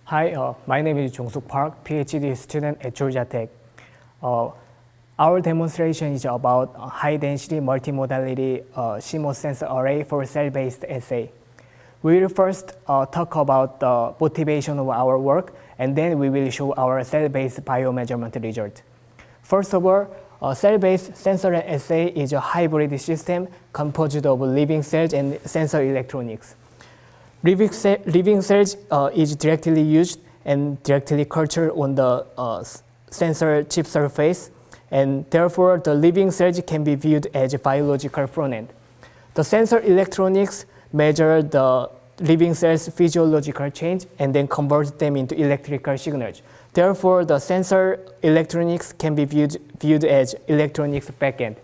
Hi, my name is Jong-Suk Park, PhD student at Georgia Tech. Our demonstration is about high-density multimodality CMOS sensor array for cell-based assay. We will first talk about the motivation of our work, and then we will show our cell-based biomeasurement result. First of all, cell-based sensor and assay is a hybrid system composed of living cells and sensor electronics. Living cells is directly used and directly cultured on the sensor chip surface, and therefore the living cells can be viewed as a biological front end. The sensor electronics measure the living cells' physiological change and then convert them into electrical signals. Therefore, the sensor electronics can be viewed as electronics backend.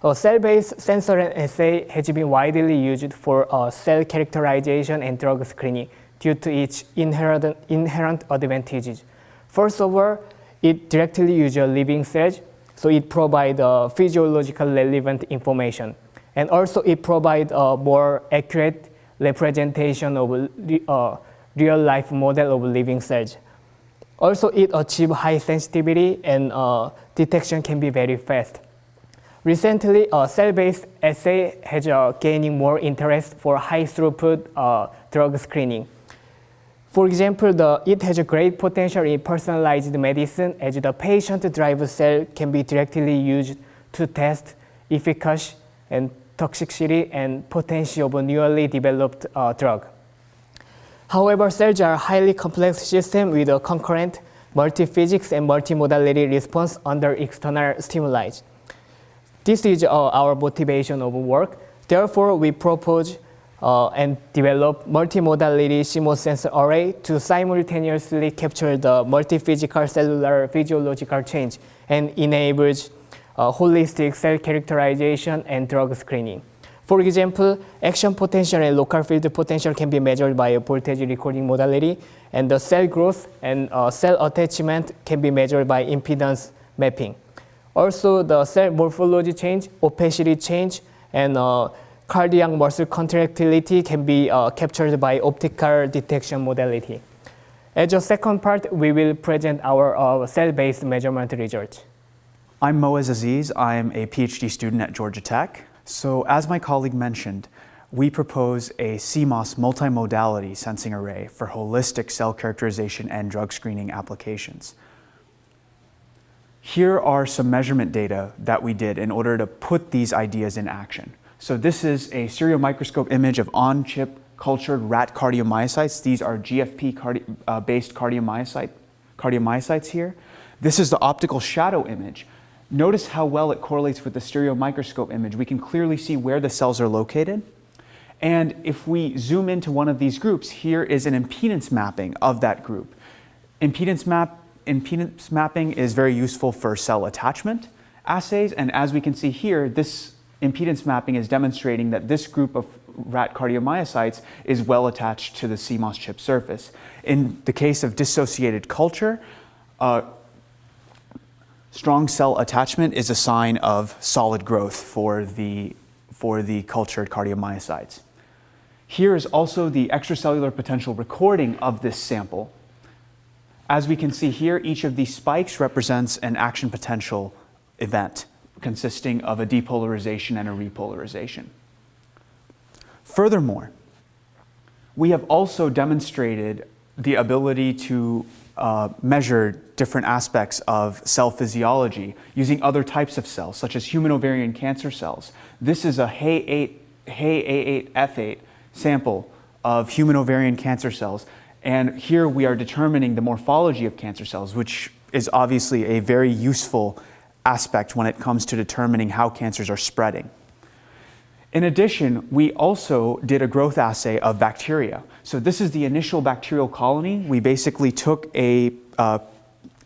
A cell-based sensor and assay has been widely used for cell characterization and drug screening due to its inherent advantages. First of all, it directly uses living cells, so it provides physiological relevant information. And also it provides a more accurate representation of real-life model of living cells. Also, it achieves high sensitivity and detection can be very fast. Recently, cell-based assay has gaining more interest for high-throughput drug screening. For example, it has a great potential in personalized medicine, as the patient-derived cell can be directly used to test efficacy and toxicity and potency of a newly developed drug. However, cells are a highly complex system with a concurrent multi-physics and multimodality response under external stimuli. This is our motivation of work. Therefore, we propose and develop multimodality CMOS sensor array to simultaneously capture the multi-physical cellular physiological change and enables holistic cell characterization and drug screening. For example, action potential and local field potential can be measured by a voltage recording modality, and the cell growth and cell attachment can be measured by impedance mapping. Also, the cell morphology change, opacity change, and cardiac muscle contractility can be captured by optical detection modality. As a second part, we will present our cell-based measurement results. I'm Moaz Aziz. I'm a PhD student at Georgia Tech. So as my colleague mentioned, we propose a CMOS multimodality sensing array for holistic cell characterization and drug screening applications. Here are some measurement data that we did in order to put these ideas in action. So this is a stereo microscope image of on-chip cultured rat cardiomyocytes. These are GFP-based cardiomyocytes here. This is the optical shadow image. Notice how well it correlates with the stereo microscope image. We can clearly see where the cells are located. And if we zoom into one of these groups, here is an impedance mapping of that group. Impedance mapping is very useful for cell attachment assays, and as we can see here, this impedance mapping is demonstrating that this group of rat cardiomyocytes is well attached to the CMOS chip surface. In the case of dissociated culture, strong cell attachment is a sign of solid growth for the cultured cardiomyocytes. Here is also the extracellular potential recording of this sample. As we can see here, each of these spikes represents an action potential event consisting of a depolarization and a repolarization. Furthermore, we have also demonstrated the ability to measure different aspects of cell physiology using other types of cells, such as human ovarian cancer cells. This is a HEA8F8 sample of human ovarian cancer cells. And here we are determining the morphology of cancer cells, which is obviously a very useful aspect when it comes to determining how cancers are spreading. In addition, we also did a growth assay of bacteria. So this is the initial bacterial colony. We basically took a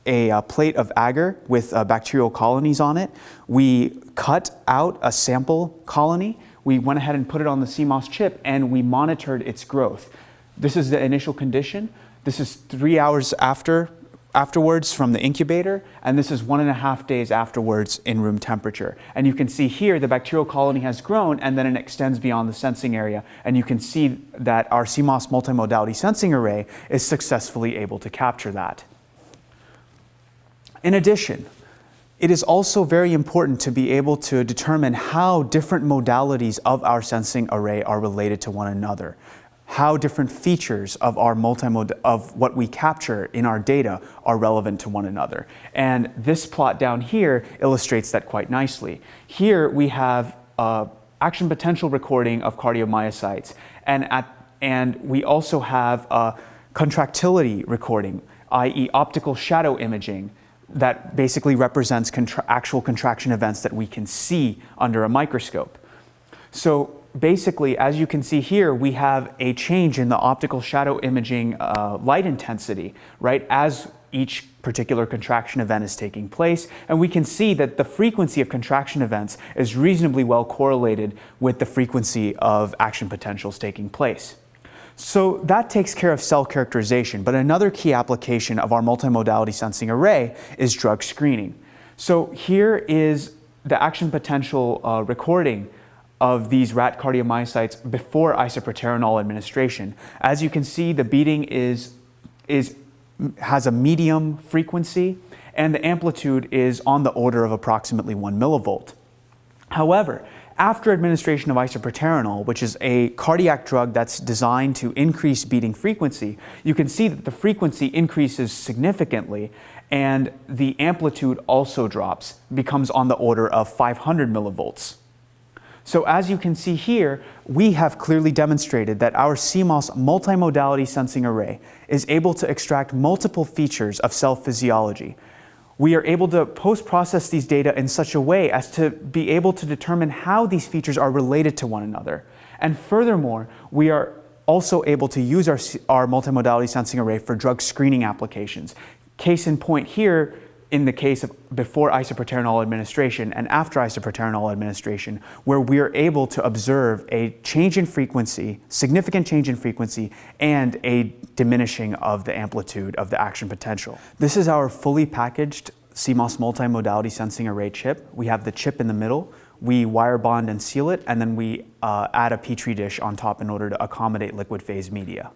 plate of agar with bacterial colonies on it. We cut out a sample colony. We went ahead and put it on the CMOS chip, and we monitored its growth. This is the initial condition. This is 3 hours after afterwards from the incubator, and this is 1.5 days afterwards in room temperature. And you can see here the bacterial colony has grown, and then it extends beyond the sensing area, and you can see that our CMOS multimodality sensing array is successfully able to capture that. In addition, it is also very important to be able to determine how different modalities of our sensing array are related to one another, how different features of our of what we capture in our data are relevant to one another. And this plot down here illustrates that quite nicely. Here we have action potential recording of cardiomyocytes, and we also have contractility recording, i.e. optical shadow imaging, that basically represents actual contraction events that we can see under a microscope. So basically, as you can see here, we have a change in the optical shadow imaging light intensity, right, as each particular contraction event is taking place. And we can see that the frequency of contraction events is reasonably well correlated with the frequency of action potentials taking place. So that takes care of cell characterization, but another key application of our multimodality sensing array is drug screening. So here is the action potential recording of these rat cardiomyocytes before isoproterenol administration. As you can see, the beating has a medium frequency, and the amplitude is on the order of approximately 1 millivolt. However, after administration of isoproterenol, which is a cardiac drug that's designed to increase beating frequency, you can see that the frequency increases significantly, and the amplitude also drops, becomes on the order of 500 millivolts. So as you can see here, we have clearly demonstrated that our CMOS multimodality sensing array is able to extract multiple features of cell physiology. We are able to post-process these data in such a way as to be able to determine how these features are related to one another. And furthermore, we are also able to use our multimodality sensing array for drug screening applications. Case in point here, in the case of before isoproterenol administration and after isoproterenol administration, where we are able to observe a change in frequency, significant change in frequency, and a diminishing of the amplitude of the action potential. This is our fully packaged CMOS multimodality sensing array chip. We have the chip in the middle, we wire bond and seal it, and then we add a Petri dish on top in order to accommodate liquid phase media.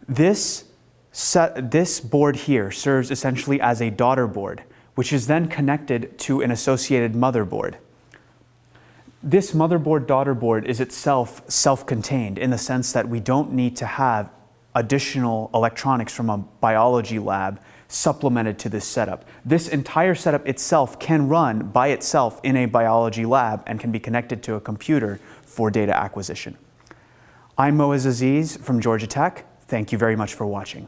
This board here serves essentially as a daughter board, which is then connected to an associated motherboard. This motherboard-daughter board is itself self-contained in the sense that we don't need to have additional electronics from a biology lab supplemented to this setup. This entire setup itself can run by itself in a biology lab and can be connected to a computer for data acquisition. I'm Moaz Aziz from Georgia Tech. Thank you very much for watching.